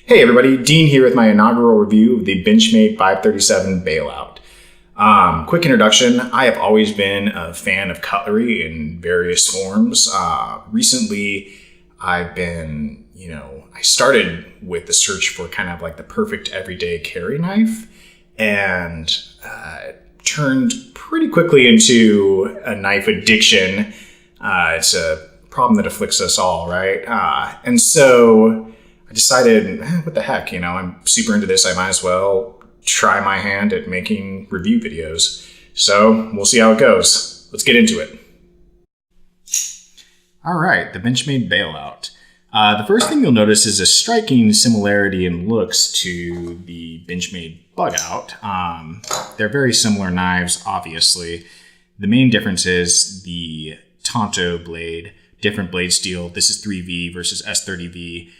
Hey everybody, Dean here with my inaugural review of the Benchmade 537 Bailout. Quick introduction, I have always been a fan of cutlery in various forms. Recently, I've been, I started with the search for kind of like the perfect everyday carry knife and turned pretty quickly into a knife addiction. It's a problem that afflicts us all, right? And so I decided, what the heck, I'm super into this. I might as well try my hand at making review videos. So we'll see how it goes. Let's get into it. All right, the Benchmade Bailout. The first thing you'll notice is a striking similarity in looks to the Benchmade Bugout. They're very similar knives, obviously. The main difference is the Tonto blade, different blade steel. This is 3V versus S30V.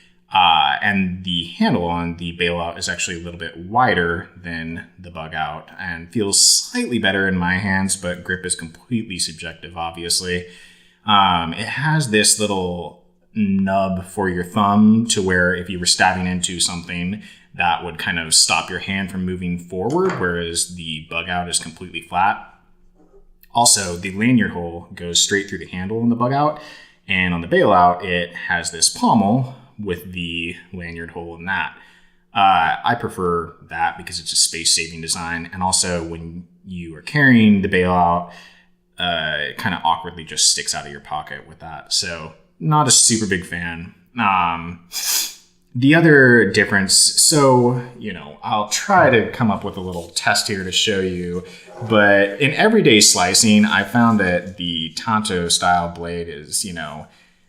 And the handle on the Bailout is actually a little bit wider than the Bugout and feels slightly better in my hands, but grip is completely subjective, obviously. It has this little nub for your thumb to where if you were stabbing into something, that would kind of stop your hand from moving forward, whereas the Bugout is completely flat. Also, the lanyard hole goes straight through the handle in the Bugout, and on the Bailout, it has this pommel with the lanyard hole in that. I prefer that because it's a space-saving design, and also when you are carrying the Bailout, it kind of awkwardly just sticks out of your pocket with that. So not a super big fan. The other difference, so, I'll try to come up with a little test here to show you, but in everyday slicing, I found that the Tonto style blade is,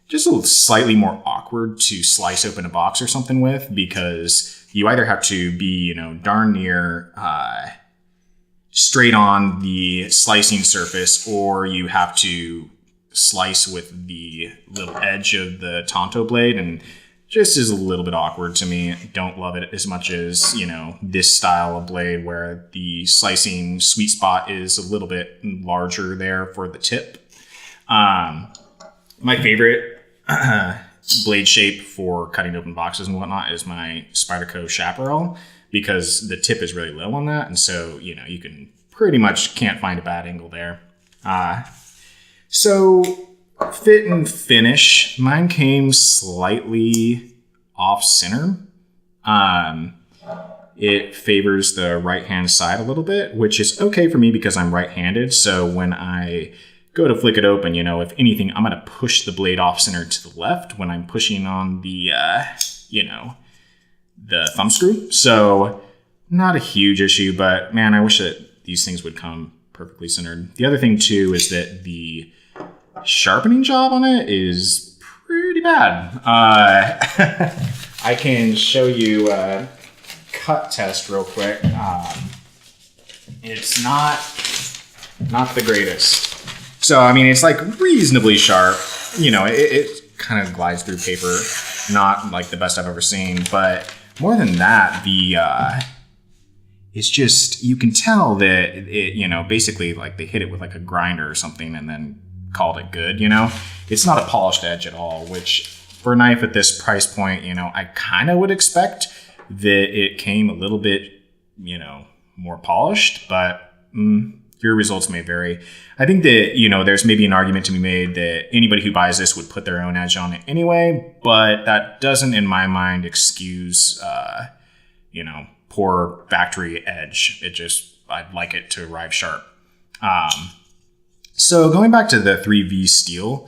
just a little slightly more awkward to slice open a box or something with, because you either have to be, darn near straight on the slicing surface, or you have to slice with the little edge of the Tonto blade, and just is a little bit awkward to me. Don't love it as much as, this style of blade where the slicing sweet spot is a little bit larger there for the tip. My favorite blade shape for cutting open boxes and whatnot is my Spyderco Chaparral, because the tip is really low on that, and so you can pretty much can't find a bad angle there. So fit and finish, mine came slightly off center. It favors the right hand side a little bit, which is okay for me because I'm right-handed. So when I go to flick it open, if anything, I'm going to push the blade off center to the left when I'm pushing on the, the thumb screw. So not a huge issue, but man, I wish that these things would come perfectly centered. The other thing too is that the sharpening job on it is pretty bad. I can show you a cut test real quick. It's not the greatest. So, it's like reasonably sharp. It kind of glides through paper. Not like the best I've ever seen. But more than that, it's just, you can tell that it, basically like they hit it with like a grinder or something and then called it good, It's not a polished edge at all, which for a knife at this price point, I kind of would expect that it came a little bit, more polished, but your results may vary. I think that, there's maybe an argument to be made that anybody who buys this would put their own edge on it anyway, but that doesn't, in my mind, excuse, poor factory edge. I'd like it to arrive sharp. So going back to the 3V steel,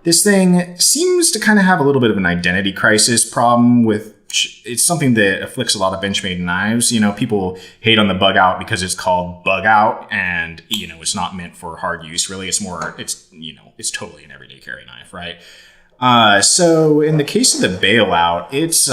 this thing seems to kind of have a little bit of an identity crisis problem with. It's something that afflicts a lot of Benchmade knives. People hate on the Bugout because it's called Bugout, and it's not meant for hard use. Really, it's totally an everyday carry knife, right? So in the case of the Bailout, it's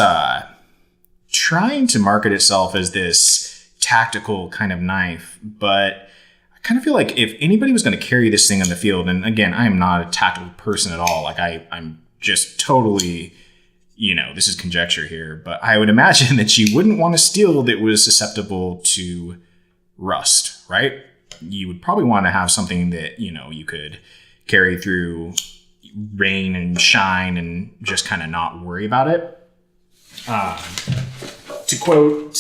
trying to market itself as this tactical kind of knife, but I kind of feel like if anybody was going to carry this thing on the field, and again, I am not a tactical person at all. Like I'm just totally. This is conjecture here, but I would imagine that you wouldn't want a steel that was susceptible to rust, right? You would probably want to have something that, you could carry through rain and shine and just kind of not worry about it. to quote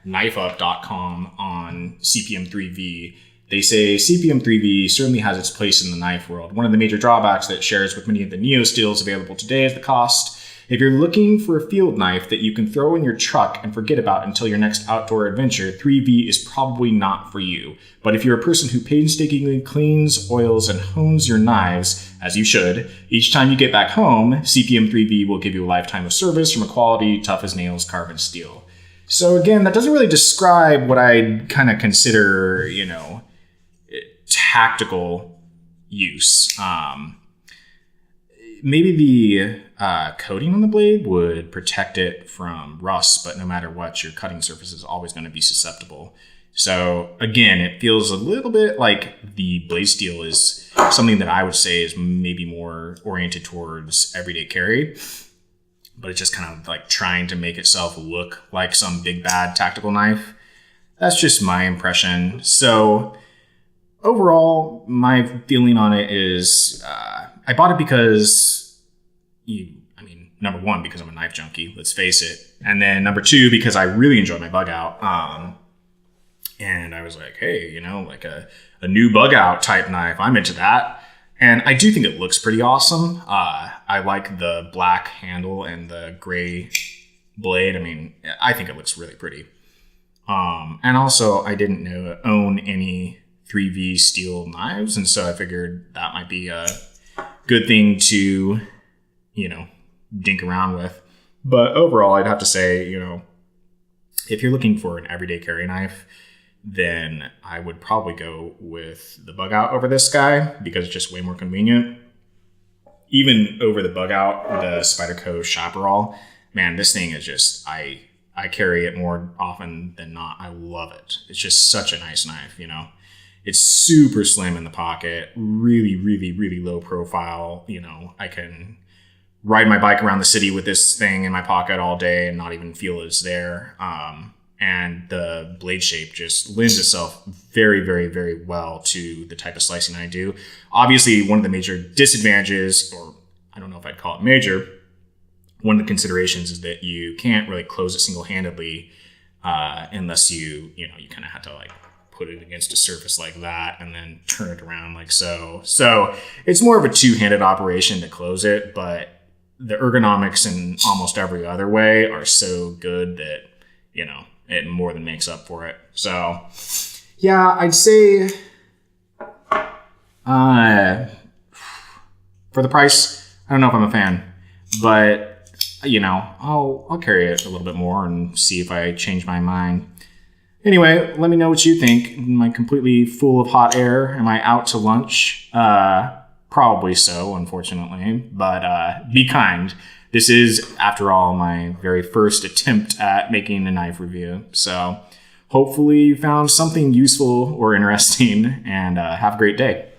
knifeup.com on CPM3V, they say CPM3V certainly has its place in the knife world. One of the major drawbacks that it shares with many of the Neo steels available today is the cost. If you're looking for a field knife that you can throw in your truck and forget about until your next outdoor adventure, 3V is probably not for you. But if you're a person who painstakingly cleans, oils, and hones your knives, as you should, each time you get back home, CPM3V will give you a lifetime of service from a quality, tough as nails carbon steel. So again, that doesn't really describe what I'd kind of consider, tactical use. Maybe the coating on the blade would protect it from rust, but no matter what, your cutting surface is always going to be susceptible. So again, it feels a little bit like the blade steel is something that I would say is maybe more oriented towards everyday carry, but it's just kind of like trying to make itself look like some big bad tactical knife. That's just my impression. So overall, my feeling on it is I bought it because, number one, because I'm a knife junkie, let's face it. And then number two, because I really enjoy my bug out. And I was like, hey, like a new bug out type knife, I'm into that. And I do think it looks pretty awesome. I like the black handle and the gray blade. I think it looks really pretty. And also, I didn't own any 3V steel knives, and so I figured that might be a good thing to, dink around with. But overall, I'd have to say, if you're looking for an everyday carry knife, then I would probably go with the bug out over this guy because it's just way more convenient. Even over the bug out, the Spyderco Chaparral, man, this thing is just, I carry it more often than not. I love it. It's just such a nice knife, It's super slim in the pocket, really, really, really low profile. I can ride my bike around the city with this thing in my pocket all day and not even feel it's there. And the blade shape just lends itself very, very, very well to the type of slicing I do. Obviously, one of the major disadvantages, or I don't know if I'd call it major, one of the considerations is that you can't really close it single-handedly unless you kind of have to put it against a surface like that and then turn it around like so. So it's more of a two-handed operation to close it, but the ergonomics in almost every other way are so good that, it more than makes up for it. So yeah, I'd say for the price, I don't know if I'm a fan, but I'll carry it a little bit more and see if I change my mind. Anyway, let me know what you think. Am I completely full of hot air? Am I out to lunch? Probably so, unfortunately. But be kind. This is, after all, my very first attempt at making a knife review. So hopefully you found something useful or interesting, and have a great day.